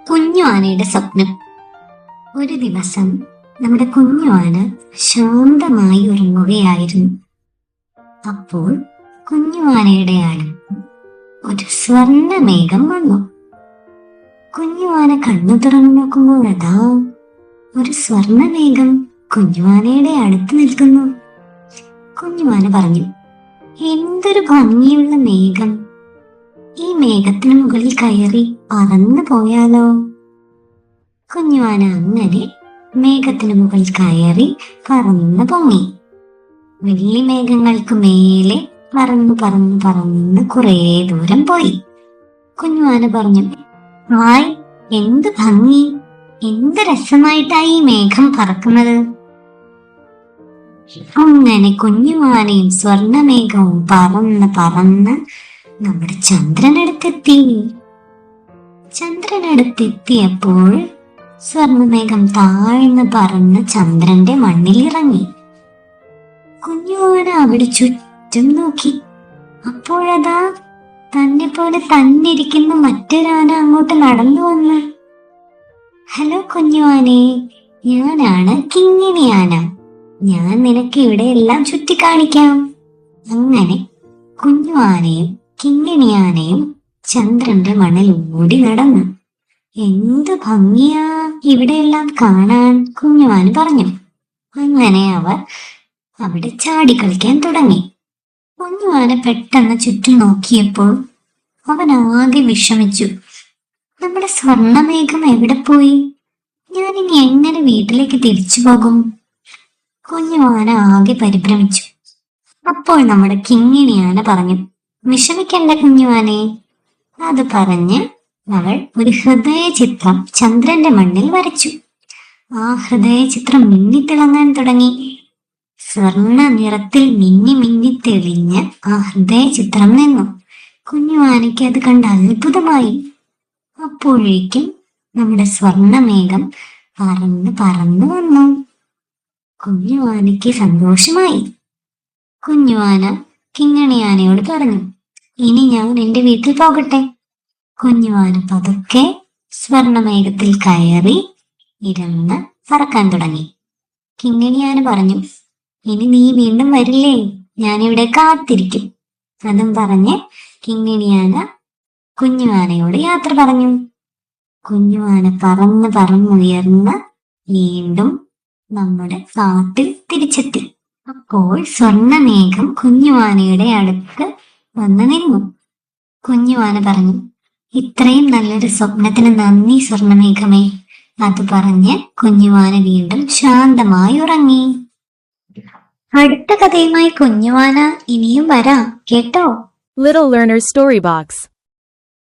കുഞ്ഞു ആനയുടെ സ്വപ്നം. ഒരു ദിവസം നമ്മുടെ കുഞ്ഞു ആന ശാന്തമായി ഉറങ്ങുകയായിരുന്നു. അപ്പോൾ കുഞ്ഞു ആനയുടെ അടുത്ത് ഒരു സ്വർണ്ണ മേഘം വന്നു. കുഞ്ഞു ആന കണ്ണു തുറന്നു നോക്കുമ്പോൾ അതാ ഒരു സ്വർണ്ണ മേഘം കുഞ്ഞു ആനയുടെ അടുത്ത് നിൽക്കുന്നു. കുഞ്ഞു ആന പറഞ്ഞു, എന്തൊരു ഭംഗിയുള്ള മേഘം! ഈ മേഘത്തിന് മുകളിൽ കയറി പറന്നു പോയാലോ? കുഞ്ഞു ആന അങ്ങനെ മേഘത്തിന് മുകളിൽ കയറി പറന്ന് പൊങ്ങി. വലിയ മേഘങ്ങൾക്ക് മേലെ പറന്ന് പറന്ന് പറന്ന് കുറേ ദൂരം പോയി. കുഞ്ഞു ആന പറഞ്ഞു, ഹായ്, എന്ത് ഭംഗി! എന്ത് രസമായിട്ടായി ഈ മേഘം പറക്കുന്നത്! അങ്ങനെ കുഞ്ഞു ആനയും സ്വർണ്ണമേഘവും പറന്ന് പറന്ന് നമ്മുടെ ചന്ദ്രനടുത്തെത്തി. ചന്ദ്രനടുത്തെത്തിയപ്പോൾ സ്വർണ്ണമേഘം താഴ്ന്ന് പറന്ന് ചന്ദ്രന്റെ മണ്ണിൽ ഇറങ്ങി. കുഞ്ഞു ആന അവിടെ ചുറ്റും നോക്കി. അപ്പോഴതാ തന്നെ പോലെ തന്നിരിക്കുന്ന മറ്റൊരാന അങ്ങോട്ട് നടന്നു വന്ന്. ഹലോ കുഞ്ഞു ആനേ, ഞാനാണ് കിങ്ങിണി ആന. ഞാൻ നിനക്ക് ഇവിടെ എല്ലാം ചുറ്റിക്കാണിക്കാം. അങ്ങനെ കുഞ്ഞു ആനയും കിങ്ങിണി ആനയും ചന്ദ്രന്റെ മണ്ണിൽ ഓടി നടന്നു. എന്ത് ഭംഗിയാ ഇവിടെയെല്ലാം കാണാൻ, കുഞ്ഞു ആന പറഞ്ഞു. അങ്ങനെ അവർ അവിടെ ചാടിക്കളിക്കാൻ തുടങ്ങി. കുഞ്ഞു ആന പെട്ടെന്ന് ചുറ്റും നോക്കിയപ്പോൾ അവൻ ആകെ വിഷമിച്ചു. നമ്മുടെ സ്വർണ്ണമേഘം എവിടെ പോയി? ഞാനിനി എങ്ങനെ വീട്ടിലേക്ക് തിരിച്ചു പോകും? കുഞ്ഞു ആന ആകെ പരിഭ്രമിച്ചു. അപ്പോൾ നമ്മുടെ കിങ്ങിണി ആന പറഞ്ഞു, വിഷമിക്കണ്ട കുഞ്ഞു ആനേ. അത് പറഞ്ഞ് അവൾ ഒരു ഹൃദയ ചിത്രം ചന്ദ്രന്റെ മണ്ണിൽ വരച്ചു. ആ ഹൃദയ ചിത്രം മിന്നിത്തിളങ്ങാൻ തുടങ്ങി. സ്വർണ്ണ നിറത്തിൽ മിന്നി മിന്നി തെളിഞ്ഞ് ആ ഹൃദയ ചിത്രം നിന്നു. കുഞ്ഞു ആനയ്ക്ക് അത് കണ്ട് അത്ഭുതമായി. അപ്പോഴേക്കും നമ്മുടെ സ്വർണ്ണമേഘം പറന്ന് പറന്നു വന്നു. കുഞ്ഞു ആനയ്ക്ക് സന്തോഷമായി. കുഞ്ഞു ആന കിങ്ങിണി ആനയോട് പറഞ്ഞു, ഇനി ഞാൻ എന്റെ വീട്ടിൽ പോകട്ടെ. കുഞ്ഞു ആന പതുക്കെ സ്വർണ്ണമേഘത്തിൽ കയറി ഇരുന്ന് പറക്കാൻ തുടങ്ങി. കിങ്ങിണി ആന പറഞ്ഞു, ഇനി നീ വീണ്ടും വരില്ലേ? ഞാനിവിടെ കാത്തിരിക്കും. അതും പറഞ്ഞ് കിങ്ങിണി ആന കുഞ്ഞു ആനയോട് യാത്ര പറഞ്ഞു. കുഞ്ഞു ആന പറന്ന് പറന്നുയർന്ന് വീണ്ടും നമ്മുടെ കാട്ടിൽ തിരിച്ചെത്തി. അപ്പോൾ സ്വർണ്ണമേഘം കുഞ്ഞു ആനയുടെ അടുത്ത് വന്ന് നിന്നു. കുഞ്ഞു ആന പറഞ്ഞു, ഇത്രയും നല്ലൊരു സ്വപ്നത്തിന് നന്ദി സ്വർണ്ണമേഘമേ. അത് പറഞ്ഞ് കുഞ്ഞു ആന വീണ്ടും ശാന്തമായി ഉറങ്ങി. അടുത്ത കഥയുമായി കുഞ്ഞു ആന ഇനിയും വരാം കേട്ടോ. Little Learner's Story Box.